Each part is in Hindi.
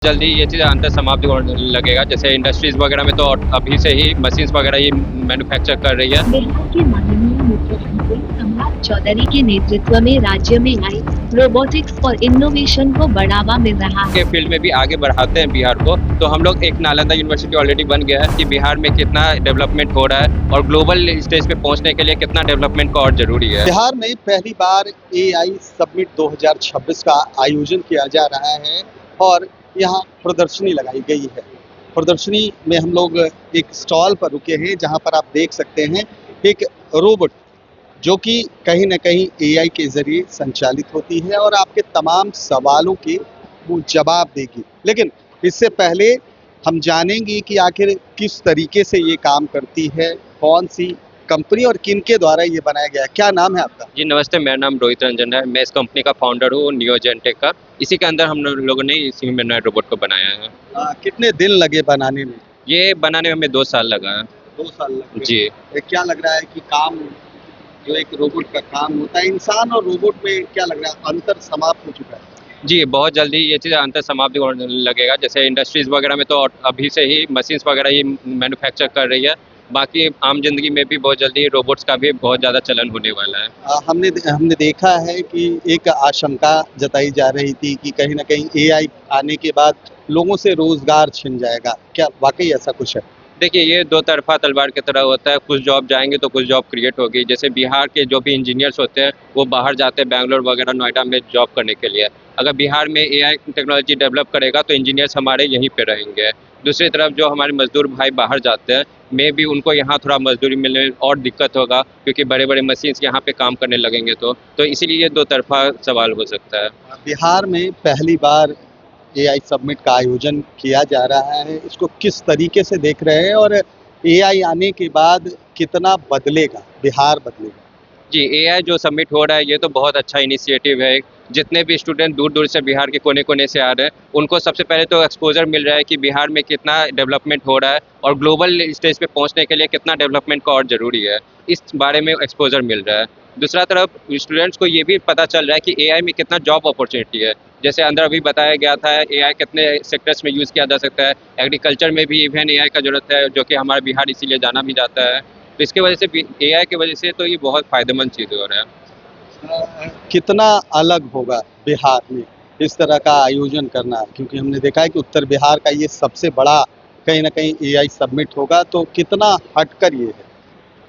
जल्दी ये चीज़ अंतर समाप्ति होने लगेगा। जैसे इंडस्ट्रीज वगैरह में तो अभी से ही मशीन्स वगैरह ही मैन्युफैक्चर कर रही है। बिहार के माननीय मुख्यमंत्री सम्राट चौधरी के नेतृत्व में राज्य में आई रोबोटिक्स और इनोवेशन को बढ़ावा मिल रहा के है। फील्ड में भी आगे बढ़ाते हैं बिहार को, तो हम लोग एक नालंदा यूनिवर्सिटी ऑलरेडी बन गया है कि बिहार में कितना डेवलपमेंट हो रहा है और ग्लोबल स्टेज पे पहुंचने के लिए कितना डेवलपमेंट का और जरूरी है। बिहार में पहली बार एआई समिट 2026 का आयोजन किया जा रहा है और यहाँ प्रदर्शनी लगाई गई है। प्रदर्शनी में हम लोग एक स्टॉल पर रुके हैं जहाँ पर आप देख सकते हैं एक रोबोट जो कि कहीं ना कहीं एआई के जरिए संचालित होती है और आपके तमाम सवालों के वो जवाब देगी। लेकिन इससे पहले हम जानेंगे कि आखिर किस तरीके से ये काम करती है, कौन सी कंपनी और किनके द्वारा ये बनाया गया है। क्या नाम है आपका? जी नमस्ते, मेरा नाम रोहित रंजन है। मैं इस कंपनी का फाउंडर हूँ, नियोजेंटेक का। इसी के अंदर हम लोगों ने इस ह्यूमनॉइड रोबोट को बनाया है। कितने दिन लगे बनाने में? ये बनाने में हमें 2 साल लगा है। 2 साल लगे। जी। क्या लग रहा है कि काम जो एक रोबोट का काम होता है, इंसान और रोबोट में क्या लग रहा है अंतर समाप्त हो चुका है? जी, बहुत जल्दी ये चीज़ अंतर समाप्ति होने लगेगा। जैसे इंडस्ट्रीज वगैरह में तो अभी से ही मशीन्स वगैरह ही मैन्युफैक्चर कर रही है। बाकी आम जिंदगी में भी बहुत जल्दी रोबोट्स का भी बहुत ज़्यादा चलन होने वाला है। हमने देखा है कि एक आशंका जताई जा रही थी कि कहीं ना कहीं एआई आने के बाद लोगों से रोजगार छिन जाएगा। क्या वाकई ऐसा कुछ है? देखिए, ये दो तरफा तलवार की तरह होता है। कुछ जॉब जाएंगे तो कुछ जॉब क्रिएट होगी। जैसे बिहार के जो भी इंजीनियर्स होते हैं वो बाहर जाते हैं बेंगलोर वगैरह नोएडा में जॉब करने के लिए। अगर बिहार में एआई टेक्नोलॉजी डेवलप करेगा तो इंजीनियर्स हमारे यहीं पे रहेंगे। दूसरी तरफ जो हमारे मजदूर भाई बाहर जाते हैं, मे भी उनको यहाँ थोड़ा मजदूरी मिलने में और दिक्कत होगा, क्योंकि बड़े बड़े मशीन्स यहाँ पे काम करने लगेंगे तो इसीलिए ये दो तरफा सवाल हो सकता है। बिहार में पहली बार एआई समिट का आयोजन किया जा रहा है, इसको किस तरीके से देख रहे हैं और एआई आने के बाद कितना बदलेगा, बिहार बदलेगा? जी, एआई जो सबमिट हो रहा है ये तो बहुत अच्छा इनिशिएटिव है। जितने भी स्टूडेंट दूर-दूर से बिहार के कोने-कोने से आ रहे हैं, उनको सबसे पहले तो एक्सपोज़र मिल रहा है कि बिहार में कितना डेवलपमेंट हो रहा है और ग्लोबल स्टेज पे पहुंचने के लिए कितना डेवलपमेंट का और ज़रूरी है। इस बारे में एक्सपोज़र मिल रहा है। दूसरा तरफ स्टूडेंट्स को ये भी पता चल रहा है कि एआई में कितना जॉब अपॉर्चुनिटी है। जैसे अंदर अभी बताया गया था एआई कितने सेक्टर्स में यूज़ किया जा सकता है। एग्रीकल्चर में भी इवन एआई का ज़रूरत है, जो कि हमारा बिहार इसीलिए जाना भी जाता है। तो इसकी वजह से एआई की वजह से तो ये बहुत फ़ायदेमंद चीज़ हो रहा है। कितना अलग होगा बिहार में इस तरह का आयोजन करना? क्योंकि हमने देखा है कि उत्तर बिहार का ये सबसे बड़ा कहीं ना कहीं एआई समिट होगा, तो कितना हटकर ये है?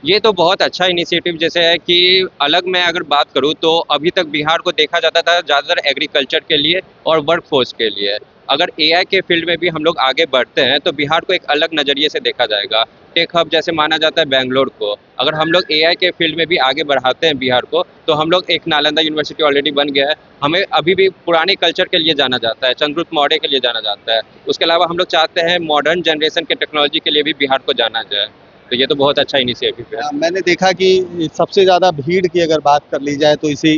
ये तो बहुत अच्छा इनिशिएटिव जैसे है कि अलग मैं अगर बात करूँ तो अभी तक बिहार को देखा जाता था ज़्यादातर एग्रीकल्चर के लिए और वर्कफोर्स के लिए। अगर एआई के फील्ड में भी हम लोग आगे बढ़ते हैं तो बिहार को एक अलग नज़रिए से देखा जाएगा। टेक हब जैसे माना जाता है बेंगलोर को। अगर हम लोग एआई के फील्ड में भी आगे बढ़ाते हैं बिहार को, तो हम लोग एक नालंदा यूनिवर्सिटी ऑलरेडी बन गया है। हमें अभी भी पुराने कल्चर के लिए जाना जाता है, चंद्रगुप्त मौर्य के लिए जाना जाता है। उसके अलावा हम लोग चाहते हैं मॉडर्न जनरेशन के टेक्नोलॉजी के लिए भी बिहार को जाना जाए। तो ये तो बहुत अच्छा इनिशिएटिव है। मैंने देखा कि सबसे ज़्यादा भीड़ की अगर बात कर ली जाए तो इसी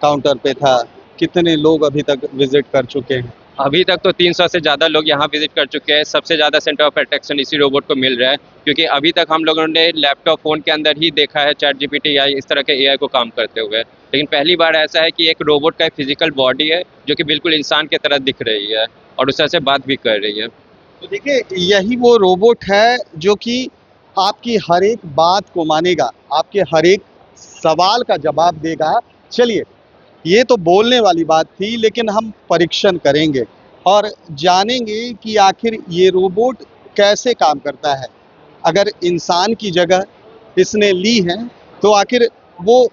काउंटर पे था। कितने लोग अभी तक विजिट कर चुके हैं? अभी तक तो 300 से ज़्यादा लोग यहाँ विजिट कर चुके हैं। सबसे ज़्यादा सेंटर ऑफ अट्रैक्शन इसी रोबोट को मिल रहा है, क्योंकि अभी तक हम लोगों ने लैपटॉप फ़ोन के अंदर ही देखा है चैट जीपीटी या इस तरह के एआई को काम करते हुए। लेकिन पहली बार ऐसा है कि एक रोबोट का फिजिकल बॉडी है जो कि बिल्कुल इंसान की तरह दिख रही है और उस तरह से बात भी कर रही है। तो देखिए, यही वो रोबोट है जो कि आपकी हर एक बात को मानेगा, आपके हर एक सवाल का जवाब देगा। चलिए, ये तो बोलने वाली बात थी, लेकिन हम परीक्षण करेंगे और जानेंगे कि आखिर ये रोबोट कैसे काम करता है। अगर इंसान की जगह इसने ली है तो आखिर वो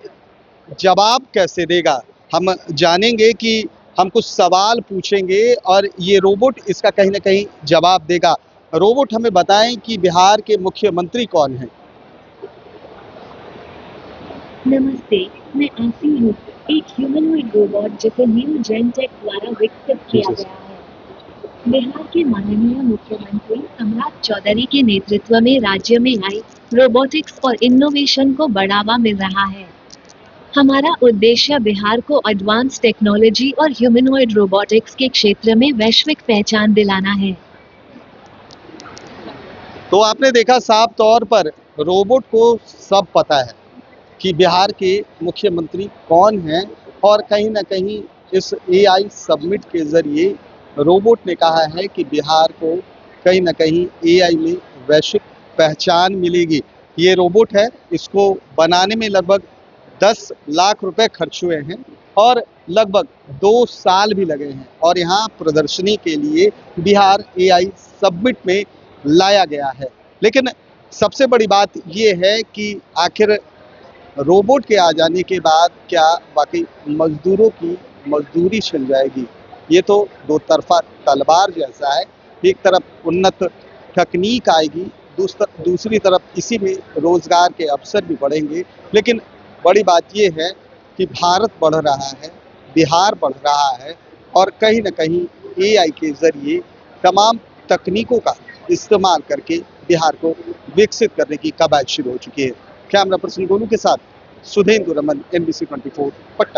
जवाब कैसे देगा। हम जानेंगे कि हम कुछ सवाल पूछेंगे और ये रोबोट इसका कहीं ना कहीं जवाब देगा। रोबोट हमें बताएं कि बिहार के मुख्यमंत्री कौन हैं? नमस्ते, मैं आसी हूँ, एक ह्यूमनॉइड रोबोट जिसे नियोजेंटेक द्वारा विकसित किया गया है। बिहार के माननीय मुख्यमंत्री सम्राट चौधरी के नेतृत्व में राज्य में आई रोबोटिक्स और इनोवेशन को बढ़ावा मिल रहा है। हमारा उद्देश्य बिहार को एडवांस टेक्नोलॉजी और ह्यूमनॉइड रोबोटिक्स के क्षेत्र में वैश्विक पहचान दिलाना है। तो आपने देखा, साफ तौर पर रोबोट को सब पता है कि बिहार के मुख्यमंत्री कौन हैं और कहीं ना कहीं इस एआई समिट के जरिए रोबोट ने कहा है कि बिहार को कहीं ना कहीं एआई में वैश्विक पहचान मिलेगी। ये रोबोट है, इसको बनाने में लगभग 10 लाख रुपए खर्च हुए हैं और लगभग 2 साल भी लगे हैं और यहाँ प्रदर्शनी के लिए बिहार एआई सब्मिट में लाया गया है। लेकिन सबसे बड़ी बात ये है कि आखिर रोबोट के आ जाने के बाद क्या वाकई मजदूरों की मजदूरी छिन जाएगी? ये तो दो तरफा तलवार जैसा है। एक तरफ उन्नत तकनीक आएगी, दूसरी तरफ इसी में रोजगार के अवसर भी बढ़ेंगे। लेकिन बड़ी बात ये है कि भारत बढ़ रहा है, बिहार बढ़ रहा है और कहीं ना कहीं एआई के जरिए तमाम तकनीकों का इस्तेमाल करके बिहार को विकसित करने की कवायद शुरू हो चुकी है। कैमरा पर्सन गोलू के साथ सुधेंद्र रमन, NBC 24 पटना।